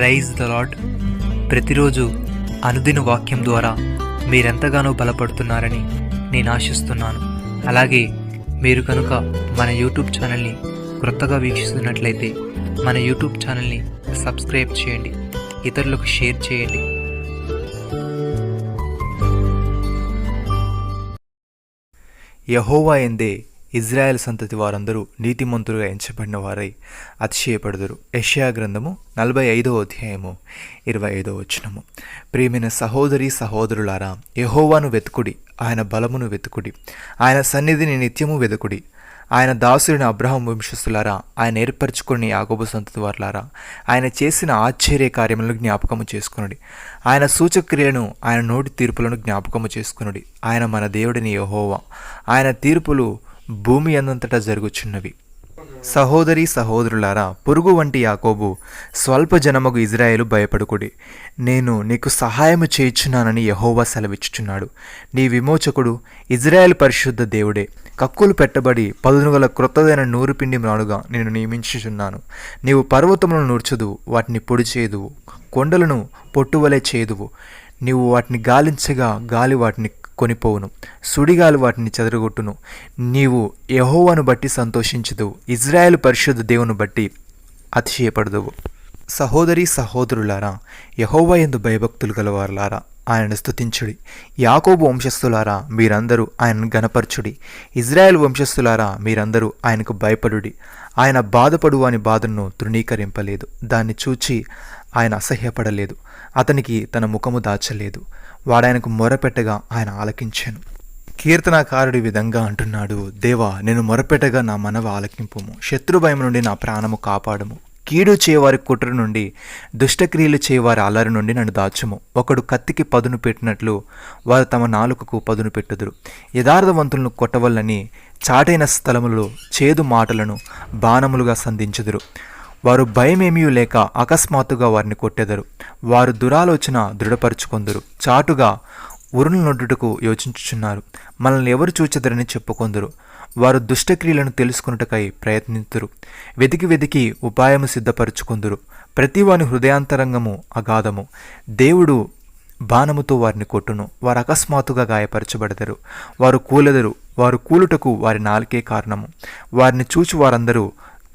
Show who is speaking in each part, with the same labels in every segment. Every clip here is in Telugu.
Speaker 1: Rise the lord. ప్రతిరోజు అనుదిన వాక్యం ద్వారా మీరెంతగానో బలపడుతున్నారని నేను ఆశిస్తున్నాను. అలాగే మీరు కనుక మన యూట్యూబ్ ఛానల్ని క్రొత్తగా వీక్షిస్తున్నట్లయితే మన యూట్యూబ్ ఛానల్ని సబ్స్క్రైబ్ చేయండి, ఇతరులకు షేర్ చేయండి.
Speaker 2: యెహోవా యందే ఇజ్రాయెల్ సంతతి వారందరూ నీతిమంతులుగా ఎంచబడిన వారై అతిశయపడుదురు. యెషయా గ్రంథము 45వ అధ్యాయము 25వ వచనము. ప్రియమైన సహోదరి సహోదరులారా, యెహోవాను వెతుకుడి, ఆయన బలమును వెతుకుడి, ఆయన సన్నిధిని నిత్యము వెతుకుడి. ఆయన దాసుడిని అబ్రహాం వంశస్థులారా, ఆయన ఏర్పరచుకుని యాకోబు సంతతి వారులారా, ఆయన చేసిన ఆశ్చర్య కార్యములను జ్ఞాపకము చేసుకునుడి, ఆయన సూచక్రియలను, ఆయన నోటి తీర్పులను జ్ఞాపకము చేసుకునుడి. ఆయన మన దేవుడిని యెహోవా, ఆయన తీర్పులు భూమి అందంతటా జరుగుచున్నవి. సహోదరి సహోదరులారా, పురుగు వంటి యాకోబు, స్వల్ప జనమగు ఇజ్రాయేలు భయపడుకుడి. నేను నీకు సహాయము చేయుచున్నానని యెహోవా సెలవిచ్చుచున్నాడు. నీ విమోచకుడు ఇజ్రాయేల్ పరిశుద్ధ దేవుడే. కక్కులు పెట్టబడి పదునుగల క్రొత్తదైన నూరుపిండి మ్రానుగా నేను నియమించుచున్నాను. నీవు పర్వతములను నూర్చుదువు, వాటిని పొడి చేదువు, కొండలను పొట్టువలే చేదువు. నీవు వాటిని గాలించగా గాలి వాటిని కొనిపోవును, సుడిగాలు వాటిని చెదరగొట్టును. నీవు యెహోవాను బట్టి సంతోషించుదువు, ఇజ్రాయేలు పరిశుద్ధ దేవుని బట్టి అతిశయపడదువు. సహోదరి సహోదరులారా, యెహోవా యందు భయభక్తులు గలవారులారా, ఆయనను స్తుతించుడి. యాకోబు వంశస్థులారా, మీరందరూ ఆయనను గనపరచుడి. ఇజ్రాయేల్ వంశస్థులారా, మీరందరూ ఆయనకు భయపడుడి. ఆయన బాధపడు అని బాధను తృణీకరింపలేదు, దాన్ని చూచి ఆయన అసహ్యపడలేదు, అతనికి తన ముఖము దాచలేదు. వాడాయనకు మొరపెట్టగా ఆయన ఆలకించాను. కీర్తనాకారుడి విధంగా అంటున్నాడు, దేవా, నేను మొరపెట్టగా నా మనవ ఆలకింపుము, శత్రుభయం నుండి నా ప్రాణము కాపాడము. కీడు చేయవారి కుట్ర నుండి, దుష్టక్రియలు చేయవారి అల్లరి నుండి నన్ను దాచుము. ఒకడు కత్తికి పదును పెట్టినట్లు వారు తమ నాలుకకు పదును పెట్టుదురు. యథార్థవంతులను కొట్టవల్లని చాటైన స్థలములలో చేదు మాటలను బాణములుగా సంధించుదురు. వారు భయమేమీ లేక అకస్మాత్తుగా వారిని కొట్టెదరు. వారు దురాలోచన దృఢపరుచుకొందురు. చాటుగా ఉరును నొడ్డుటకు యోచించుచున్నారు. మనల్ని ఎవరు చూచెదరని చెప్పుకొందురు. వారు దుష్టక్రియలను తెలుసుకున్నటకై ప్రయత్నింతురు. వెతికి వెతికి ఉపాయము సిద్ధపరుచుకొందురు. ప్రతివాని హృదయాంతరంగము అగాధము. దేవుడు బాణముతో వారిని కొట్టును. వారు అకస్మాత్తుగా గాయపరచబడతారు. వారు కూలెదరు. వారు కూలుటకు వారి నాలుకే కారణము. వారిని చూచి వారందరూ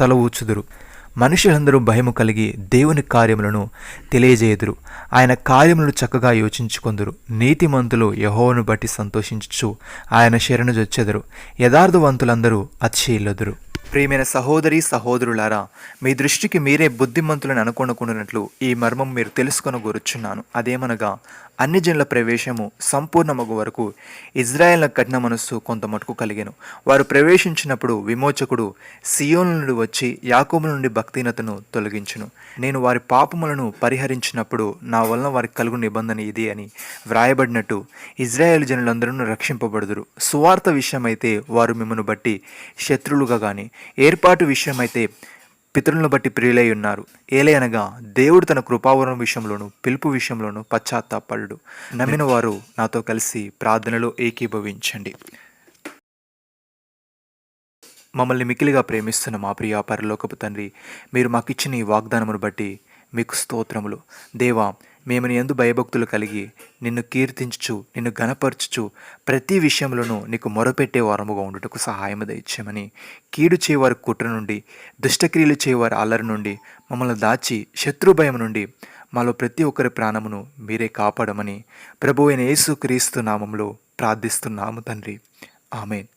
Speaker 2: తల ఊచుదురు. మనుషులందరూ భయము కలిగి దేవుని కార్యములను తెలియజేయుదురు. ఆయన కార్యములను చక్కగా యోచించుకొందురు. నీతిమంతులు యెహోవాను బట్టి సంతోషించుచు ఆయన శరణుజొచ్చెదరు. యథార్థవంతులందరూ అతిశయిల్లుదురు. ప్రియమైన సహోదరి సహోదరులారా, మీ దృష్టికి మీరే బుద్ధిమంతులను అనుకొనుకున్నట్లు ఈ మర్మం మీరు తెలుసుకొనగోరుచున్నాను. అదేమనగా, అన్ని జనుల ప్రవేశము సంపూర్ణమగు వరకు ఇజ్రాయేల్ కఠిన మనస్సు కొంత మటుకు కలిగెను. వారు ప్రవేశించినప్పుడు విమోచకుడు సియోను నుండి వచ్చి యాకోబు నుండి భక్తిహీనతను తొలగించును. నేను వారి పాపములను పరిహరించినప్పుడు నా వలన వారికి కలుగు నిబంధన ఇది అని వ్రాయబడినట్టు ఇజ్రాయేల్ జనులందరూ రక్షింపబడుదురు. సువార్త విషయమైతే వారు మిమ్మను బట్టి శత్రులుగా గాని, ఏర్పాటు విషయమైతే పితరులను బట్టి ప్రియులై ఉన్నారు. ఏలయనగా దేవుడు తన కృపావరం విషయంలోను పిలుపు విషయంలోను పశ్చాత్తాపడు. నమ్మిన వారు నాతో కలిసి ప్రార్థనలో ఏకీభవించండి. మమ్మల్ని మిక్కిలిగా ప్రేమిస్తున్న మా ప్రియ పరలోకపు తండ్రి, మీరు మాకిచ్చిన ఈ వాగ్దానమును బట్టి మీకు స్తోత్రములు. దేవా, మేము నీ యందు భయభక్తులు కలిగి నిన్ను కీర్తించుచు నిన్ను గణపరచుచు ప్రతి విషయంలోనూ నీకు మొరపెట్టే వారముగా ఉండుటకు సహాయము దయచేయమని, కీడు చేయవారి కుట్ర నుండి, దుష్టక్రియలు చేయవారి అల్లరి నుండి మమ్మల్ని దాచి శత్రుభయం నుండి మాలో ప్రతి ఒక్కరి ప్రాణమును మీరే కాపాడమని ప్రభువైన యేసుక్రీస్తు నామములో ప్రార్థిస్తున్నాము తండ్రి. ఆమేన్.